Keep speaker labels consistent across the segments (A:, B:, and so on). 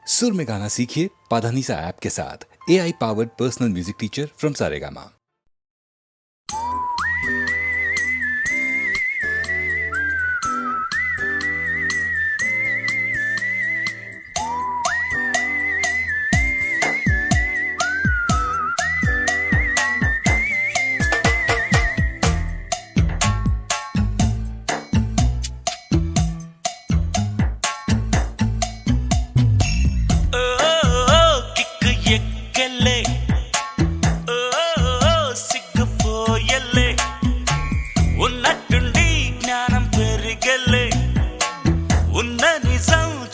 A: सुर में गाना सीखिए पाधानीसा ऐप के साथ। AI powered personal music teacher from Saregama.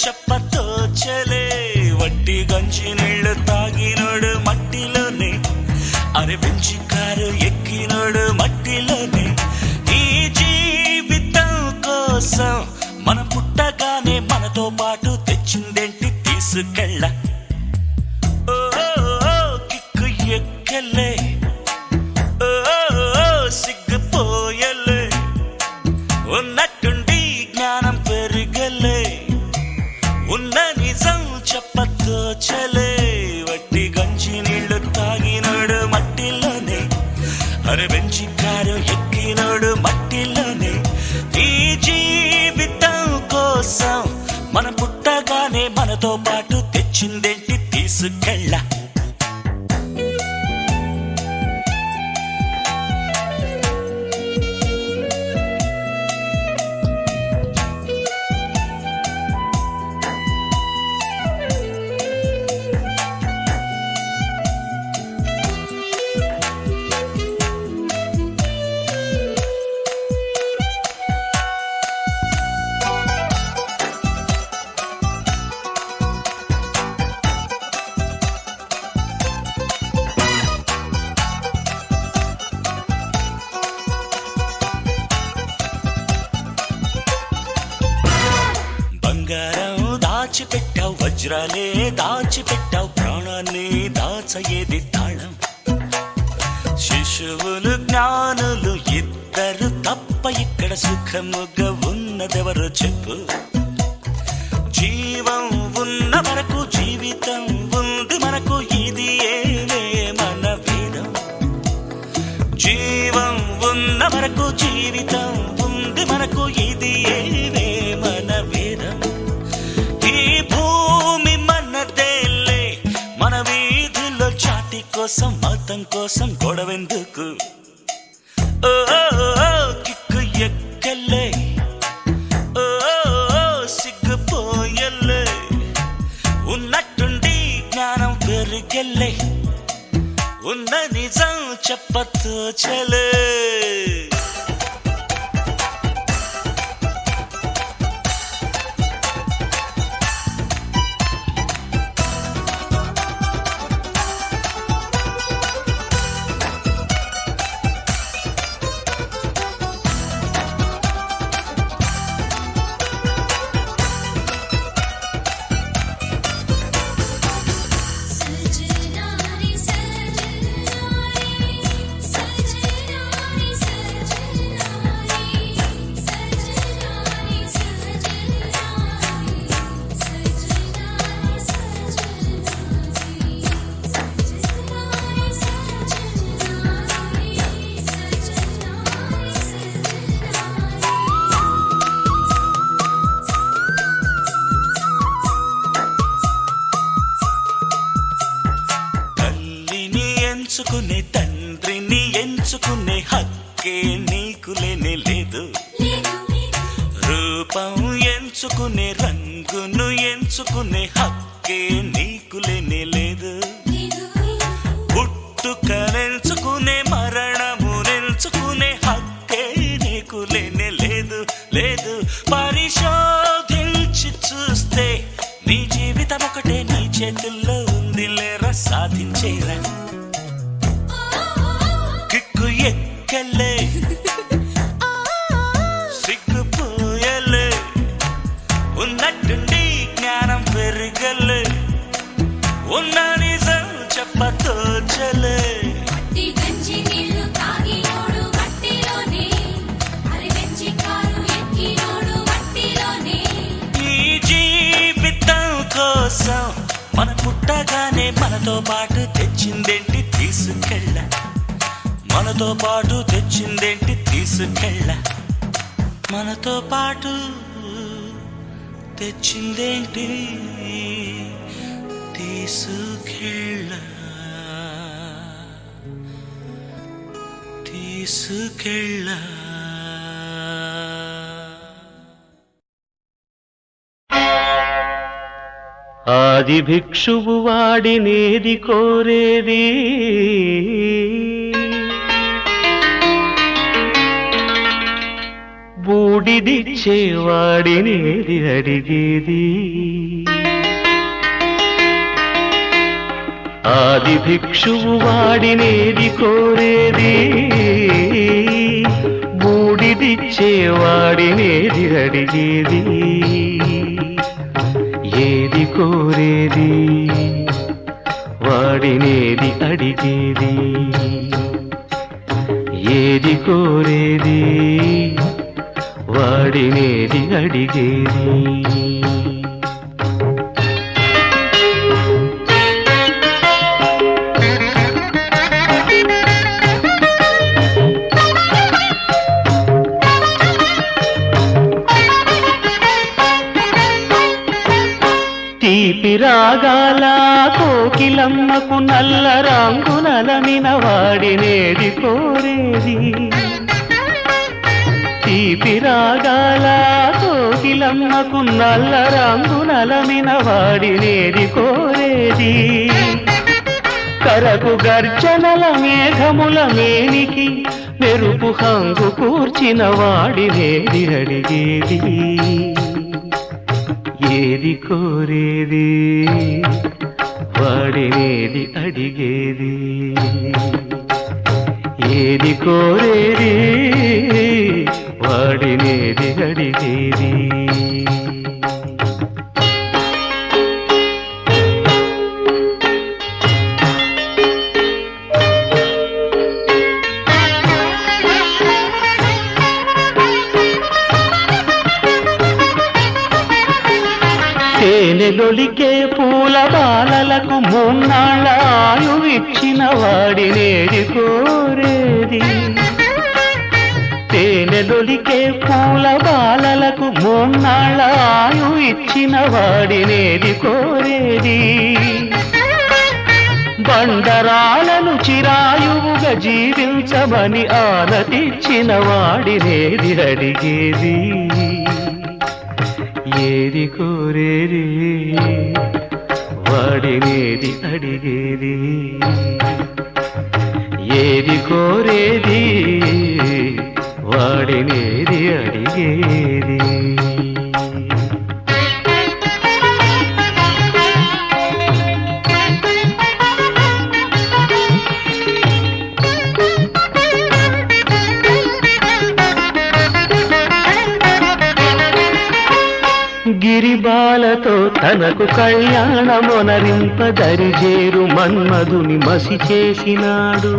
B: చెప్పతో చలే వట్టి గంచి నీళ్లు తాగినోడు మట్టిలోనే అరే బెంచి కారు ఎక్కినోడు మట్టిలోనే ఈ జీవితం కోసం మన పుట్టగానే మనతో పాటు తెచ్చిందేంటి తీసుకెళ్ళ ఓ కిక్కు ఎక్కలే సిగ్గుపోయలే ఉన్నట్టుండి జ్ఞానం పెరిగలే ఉన్న నిజం చెప్పతో చలే వట్టి గంచి నీళ్లు తాగినోడు మట్టిలోనే అరే బెంచి కారు ఎక్కినోడు మట్టిలోనే ఈ జీవితం కోసం మన పుట్టగానే మనతో పాటు తెచ్చిందేంటి తీసుకెళ్ళ బంగారం దాచిపెట్టావు వజ్రాలే దాచిపెట్టావు ప్రాణాన్ని దాచయేది తాళం శిశువులు జ్ఞానులు ఇద్దరు తప్ప ఇక్కడ సుఖముగా ఉన్నదెవరో చెప్పు జీవం ఉన్న వరకు జీవితం ఉంది మనకు ఇది ఏవే మన వేదం జీవం ఉన్న వరకు జీవితం ఉంది మనకు ఇది ఏవే మన వేదం ఈ భూమి మనదేలే మన వీధిలో చాటి కోసం మతం కోసం గొడవెందుకు ఓ కిక్కు ఎక్కలే ఓ సిగ్గుపోయలే ఉన్నట్టుండి జ్ఞానం పెరిగలే ఉన్న నిజం చెప్పతో చలే ఎంచుకునే తండ్రిని ఎంచుకునే హక్కే నీకు లేనే లేదు రూపం ఎంచుకునే రంగును ఎంచుకునే హక్కే నీకు లేనే లేదు పుట్టుకనెంచుకునే మరణమునెంచుకునే హక్కే నీకు లేనే లేదు లేదు పరిశోధించి చూస్తే నీ జీవితం ఒకటే నీ చేతుల్లో ఉంది లేరా సాధించేరా కిక్కు ఎక్కలే సిగ్గుపోయలే ఉన్నట్టుండి జ్ఞానం పెరిగలే ఉన్న నిజం చెప్పతో చలే ఈ జీవితం కోసం మన పుట్టగానే మనతో పాటు తెచ్చిందేంటి తీసుకెళ్ళ, మనతో పాటు తెచ్చిందేంటి తీసుకెళ్ళ, మనతో పాటు తెచ్చిందేంటి తీసుకెళ్ళ, తీసుకెళ్ళ.
C: ఆది భిక్షువు వాడినేది కోరేది, బూడిదిచ్చేవాడినేది అడిగేది. ఆది భిక్షువు వాడినేది కోరేది, బూడిదిచ్చేవాడినేది అడిగేది. ఏది కోరేది వాడినేది అడిగేది, ఏది కోరేది వాడినేది అడిగేది. తీపి రాగాల కోకిలమ్మకు నల్ల రంగునలమిన వాడినేది కోరేది, తీపి రాగాల కోకిలమ్మకు నల్ల రంగునలమిన వాడినేది కోరేది. కరకు గర్జనల మేఘముల మేనికి మెరుపు హంగు కూర్చిన వాడినేది అడిగేది. ఏది కోరేది వాడినేది అడిగేది, ఏది కోరేది వాడినేది అడిగేది. తేనెలొలికే పూల బాలలకు మూన్నాళ్ళ ఆయువిచ్చిన వాడినేది కోరేది, తేనెలొలికే పూల బాలలకు మూన్నాళ్ళ ఆయువిచ్చిన వాడినేది కోరేది. బండరాలను చిరాయువుగా జీవించమని ఆనతిచ్చిన వాడినేది అడిగేది. ఏది కోరేది వాడినేది అడిగేది, ఏది కోరేది వాడినేది అడిగేది. గిరిబాలతో తనకు కళ్యాణమొనరింప దరిజేరు మన్మధుని మసి చేసినాడు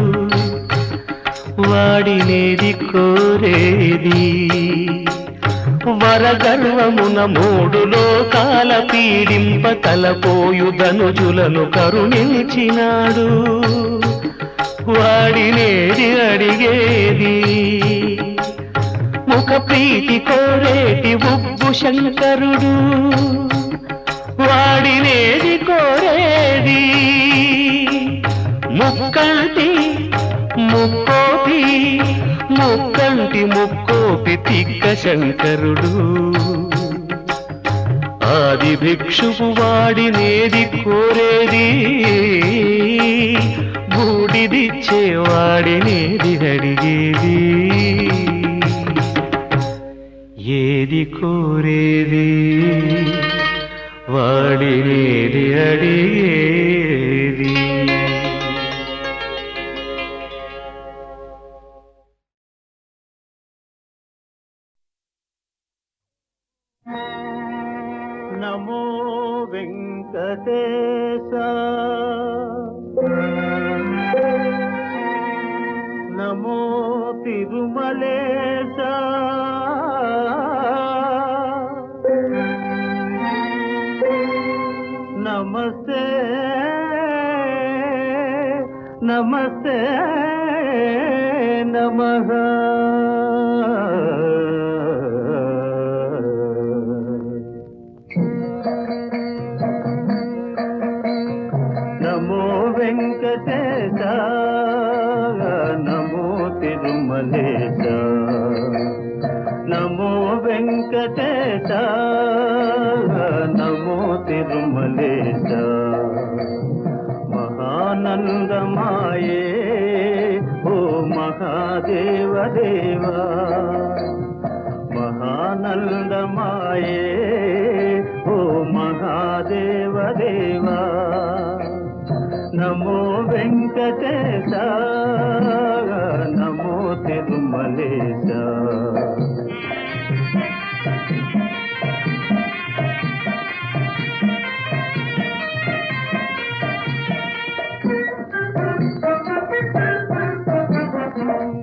C: వాడినేది కోరేది. వరగర్వమున మూడు లోకాల పీడింప తలపోయు ధనుజులను కరుణించినాడు వాడినేది అడిగేది. ముఖ ప్రీతి కోరేటి ఉబ్బు శంకరుడు వాడినేది కోరేది. ముక్కంటి ముక్కోపి ముక్కంటి ముక్కోపి తిక్క శంకరుడు. ఆది భిక్షువు వాడినేది కోరేది, బూడిదిచ్చేవాడినేది అడిగేది. ఏది కోరేది వాడినేది అడిగేది. నమో వెంకటేశ, నమో తిరుమలేశ, నమో నమస్తే నమస్తే నమః. నమో వెంకటేశ నమో తిరుమలేశ. నమో వెంకటేశ నమో తిరుమలేశ. మహానందమాయే ఓ మహాదేవ దేవా. మహానందమాయే ఓ మహాదేవ దేవా. నమో వెంకటేశ నమో తిరుమలేశ.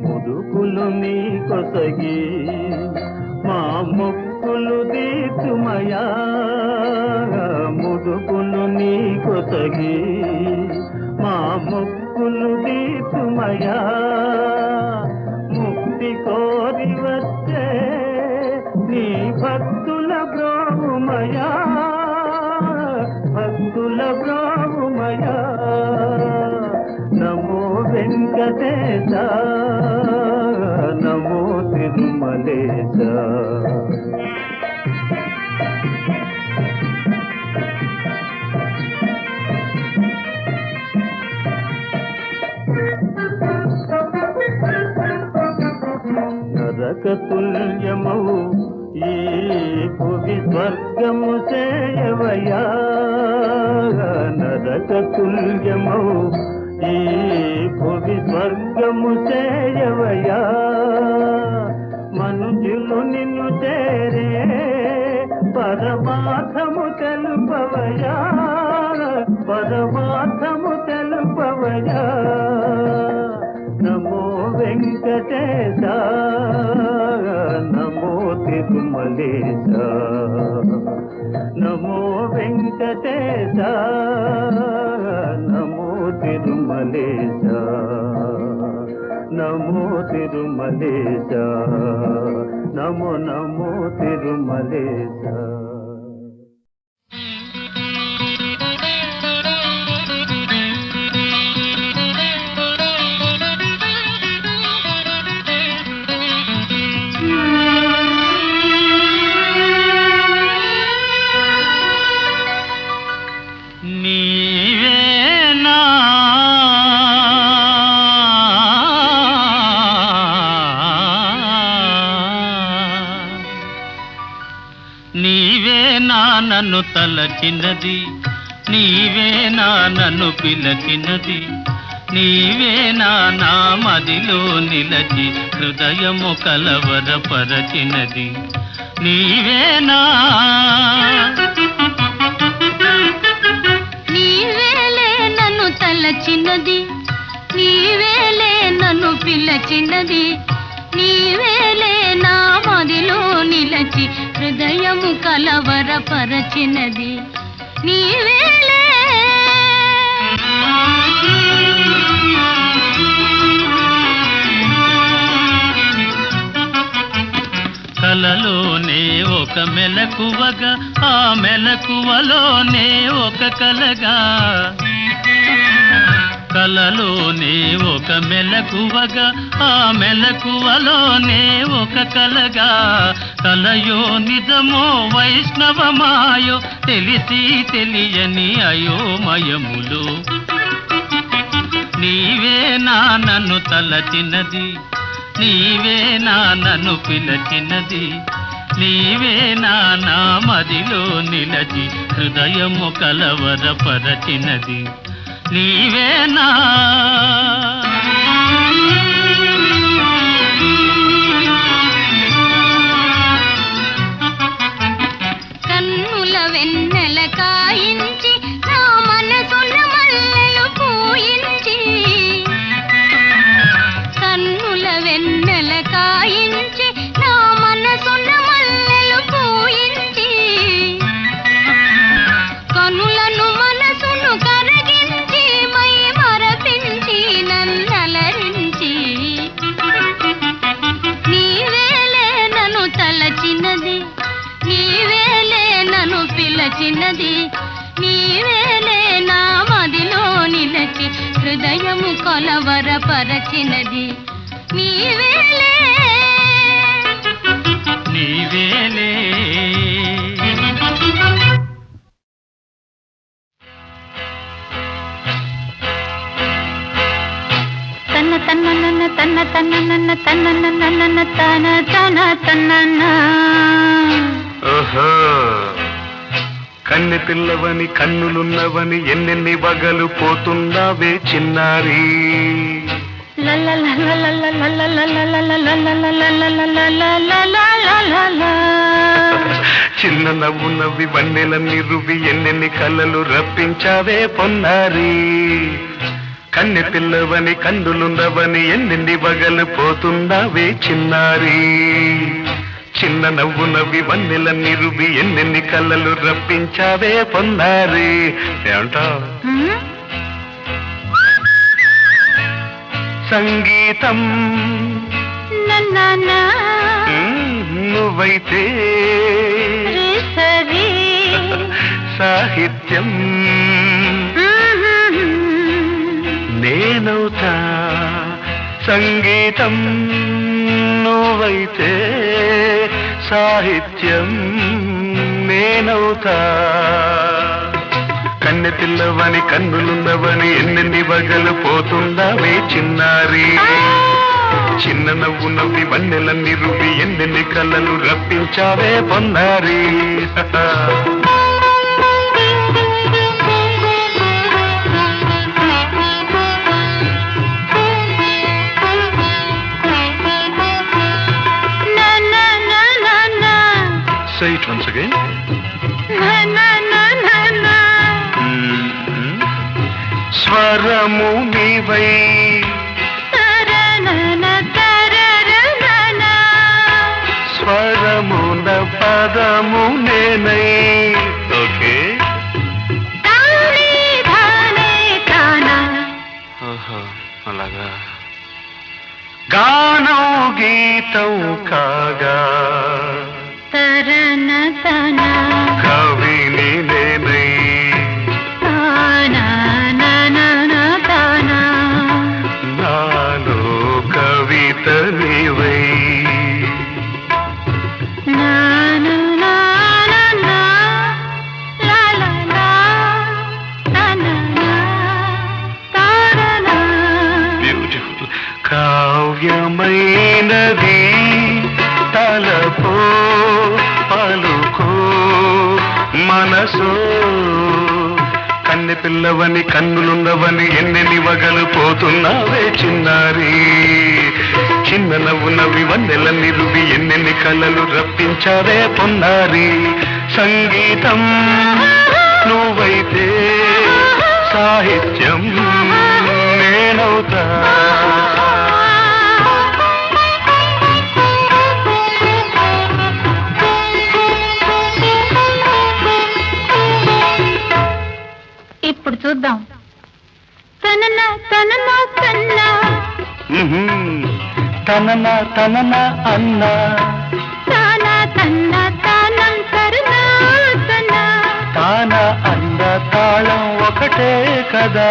C: ముదుకులు నీ కొసగి మా మొక్కులు తీర్చుమయా. ముదుకులు నీ కొసగి మా మొక్కులు తీర్చుమయా. ముక్తి కోరి వచ్చే నీ భక్తుల బ్రోమయా. భక్తుల బ్రోమయా. నమో వెంకటేశ నమో తిరుమలేశ. నరక తుల్యమౌ ఈ భువి స్వర్గము సేయవయా. నరక తుల్యమౌ ఈ భువి స్వర్గము సేయవయా. మనుజులు నిన్ను చేరే పరమార్థము తెలుపవయా. పరమార్థము తెలుపవయా. నమో వెంకటేశ నమో తిరుమలేశ. నమో వెంకటేశ నమో తిరుమలేశ. నమో తిరుమలేశ. నమో నమో తిరుమలేశ.
D: నన్ను తలచినది నీవే నా నన్ను పిలచినది నీవే నా మదిలో నిలచి హృదయము కలవరపరచినది నీవేనా.
E: నీవేలే నన్ను తలచినది నీవేలే నన్ను పిలచినది నీవేలే నా మదిలో నిలచి హృదయము కలవరపరచినది నీవేలే.
D: కలలోనే ఒక మెలకువగా ఆ మెలకువలోనే ఒక కలగా. కలలోనే ఒక మెలకువగా ఆ మెలకువలోనే ఒక కలగా. కలయో నిజమో వైష్ణవమాయో తెలిసి తెలియని అయోమయములు నీవే నా నన్ను తలచినది నీవే నా నన్ను పిలచినది నీవే నా మదిలో నిలచి హృదయము కలవరపరచినది నీవేనా.
E: కన్నుల వెన్నెల కాయించి నా మనసున మల్లెలు పూయించి కన్నుల వెన్నెల కాయించి నా మనసున మల్లెలు పూయించి కనులను మన కొలవరపరచినది నీవేలే
D: నీవేలే.
E: తన్న తన్న నన్న తన్న తన్న నన్న తన్న నన్న తన తన తన్న.
C: ఓహో కన్నె పిల్లవని కన్నులున్నవని ఎన్నెన్ని వగలు పోతున్నావే చిన్నారి. చిన్న నవ్వు నవ్వి వన్నెలన్నీ రువ్వి ఎన్నెన్ని కళ్ళలు రప్పించావే పొన్నారి. కన్నె పిల్లవని కన్నులున్నవని ఎన్నెన్ని వగలు పోతున్నావే చిన్నారి. చిన్న నవ్వు నవ్వి వన్నెలన్నీ రువ్వి ఎన్నెన్ని కళ్ళలు రప్పించావే పొన్నారి. ఏమంటావ్? సంగీతం నువ్వైతే సాహిత్యం నేనవుతా. సంగీతం నువ్వైతే సాహిత్యం నేనవుతా. కన్నె పిల్లవని కన్నులున్నవని ఎన్నెన్ని వగలు పోతుందావే చిన్నారి. చిన్న నవ్వు నవ్వి వన్నెలన్నీ రువ్వి ఎన్నెన్ని కళ్ళలు రప్పించావే పొన్నారి. Say it once again. స్వరము నీవై స్వరమున పదము నేనై. ఓకే అలాగా. గానం గీతం కాగా కవిని నేనై. నాలో కవిత నీవై. బ్యూటిఫుల్. కావ్యమైనది తలపో పలుకో మనసో. కన్నె పిల్లవని కన్నులున్నవని ఎన్నెన్ని వగలు పోతున్నావే చిన్నారి. చిన్న నవ్వు నవ్వి వన్నెలన్నీ రువి ఎన్నెన్ని కళ్ళలు రప్పించావే పొన్నారి. సంగీతం నువ్వైతే సాహిత్యం నేనవుతా.
E: ఇప్పుడు చూద్దాం. తనన తనన తన్న
C: తనన తనన అన్న
E: తాన తన్న తానం తరుణ తన
C: తాన అన్న తాళం ఒకటే కదా.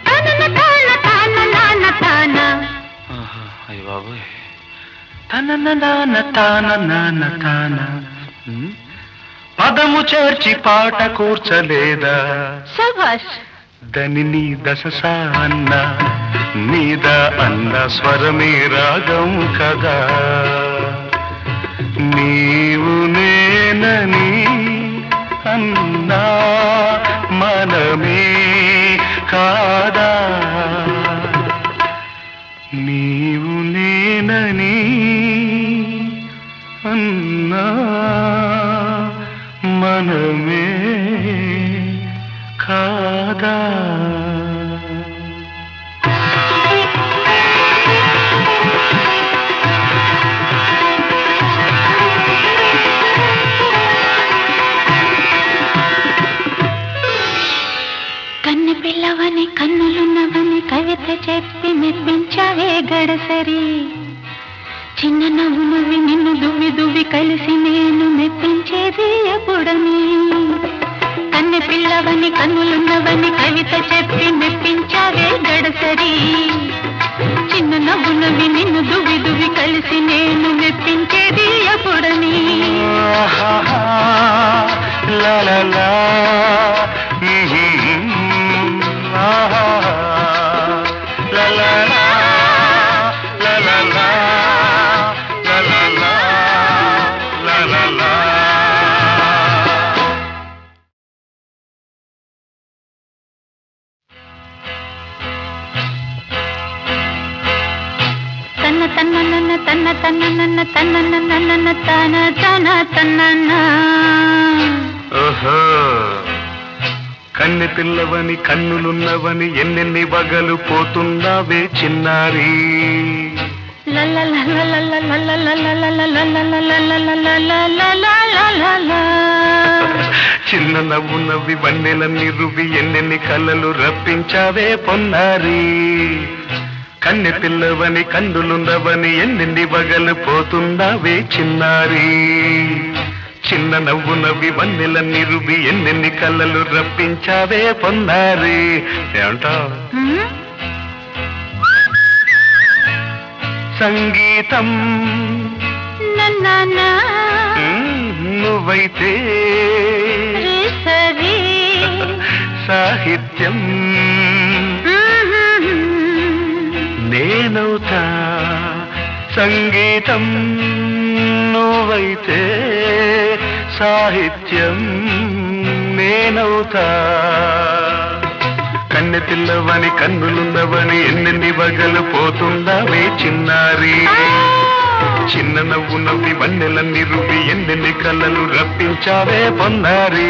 E: తనన తాన తాన నాన్న తాన.
C: అయ్య బాబోయ్. తనన నాన్న తాన నాన్న తాన. పదము చేర్చి పాట కూర్చలేదా.
E: శభాష్.
C: దని దశ అన్న మీద అన్న స్వరమే రాగం కదా. నీవు నేనని అన్నా మనమే కాదా. నీవు నేనని అన్నా మనమే కాదా.
E: కన్నె పిల్లవని కన్నులున్నవని కవిత చెప్పి మెప్పించావే గడసరి. చిన్న నవ్వు నవ్వి నిన్ను దువ్వి దువ్వి కలిసి నేను మెప్పించేది ఎప్పుడని. కన్నె పిల్లవని కన్నులున్నవని కవిత చెప్పి మెప్పించావే గడసరి చిన్న నవ్వునవి నిన్ను దువి దువి కలిసి నేను మెప్పించేది ఎప్పుడని
C: లా లా లా లా లా లా లా లా లా లా లా లా లా లా.
E: తన్న తన్న నన్న తన్న తన్న నన్న తన్న నన్న నన్న తన తన తన్న
C: ఓహో కన్నె పిల్లవని కన్నులున్నవని ఎన్నెన్ని వగలు పోతున్నావే చిన్నారి చిన్న నవ్వు నవ్వి వన్నెలన్నీ రువి ఎన్నెన్ని కళ్ళలు రప్పించావే పొన్నారి కన్నె పిల్లవని కన్నులున్నవని ఎన్నెన్ని వగలు పోతున్నావే చిన్నారి చిన్న నవ్వు నవ్వి వన్నెలన్నీ రువి ఎన్నెన్ని కళ్ళలు రప్పించావే పొన్నారి ఏమంటావు సంగీతం నువ్వైతే సాహిత్యం నేనవుతా సంగీతం నువ్వైతే సాహిత్యం నేనవుతా కన్నె పిల్లవని కన్నులున్నవని ఎన్నెన్ని వగలు పోతుందావే చిన్నారి చిన్న నవ్వు నవ్వి వన్నెలన్నీ రువి ఎన్నెన్ని కళ్ళలు రప్పించావే పొన్నారి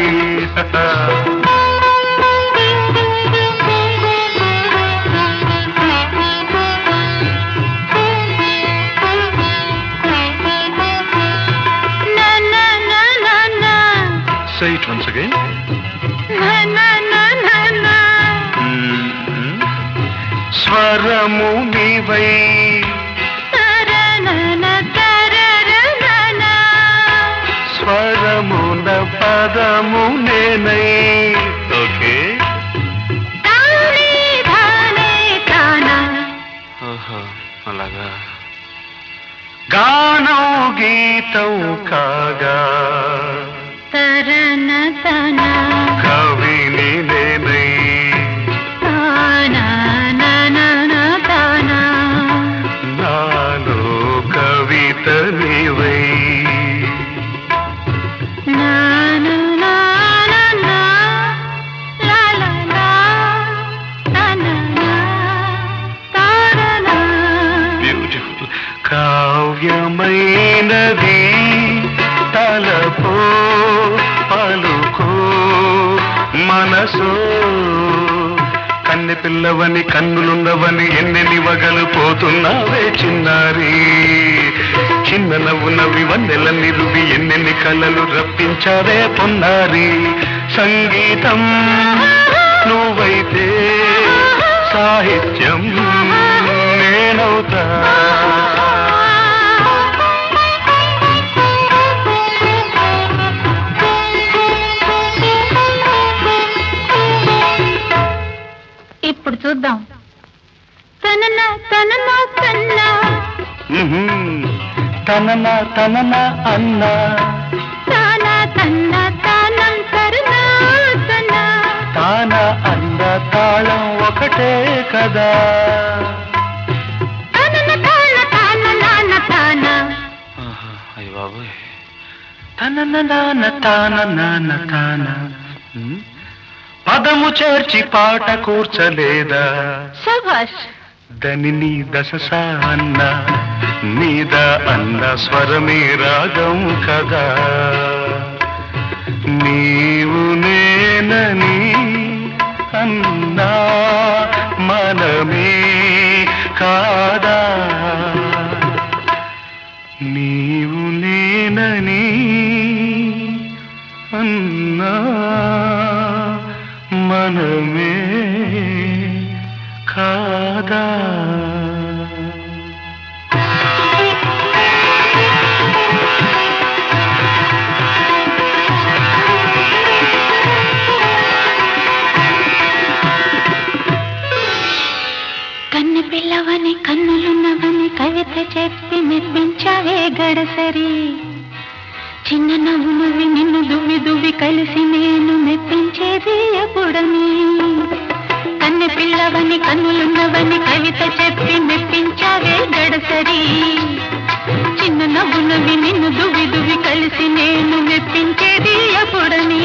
C: Say it once again. స్వరము నీవై స్వరమున పదము నేనై ఓకే అలాగా గానం గీతం కాగా కవిని నేనై నాలో కవిత నీవై బ్యూటిఫుల్ కావ్యమైనది తలపో పలుకో మనసో కన్నె పిల్లవని కన్నులున్నవని ఎన్నెన్ని వగలు పోతున్నావే చిన్నారి చిన్న నవ్వు నవ్వి వన్నెలన్నీ రువి ఎన్నెన్ని కళ్ళలు రప్పించావే పొన్నారి సంగీతం నువ్వైతే సాహిత్యం నేనవుతా
E: ఇప్పుడు చూద్దాం తనన తనన కన్నా
C: తనన తనన అన్న
E: తాన తన్న తానం కరుణ తన
C: తాన అన్న తాళం ఒకటే కదా
E: తనన తాన తాన నాన్న తాన
C: అయ్య బాబోయ్ తనన నాన్న తాన నాన్న తాన పదము చేర్చి పాట కూర్చలేదా
E: శభాష్
C: దని దశ అన్న మీద అన్న స్వరమే రాగం కదా నీవు నేనని అన్నా మనమే కాదా నీవు నేనని అన్నా మనమే కాదా
E: కలిసి నేను మెప్పించేది ఎప్పుడని కన్నె పిల్లవని కన్నులున్నవని కవిత చెప్పి మెప్పించావే గడసరి చిన్న నవ్వునవి నిన్ను దువి దువి కలిసి నేను మెప్పించేది ఎప్పుడని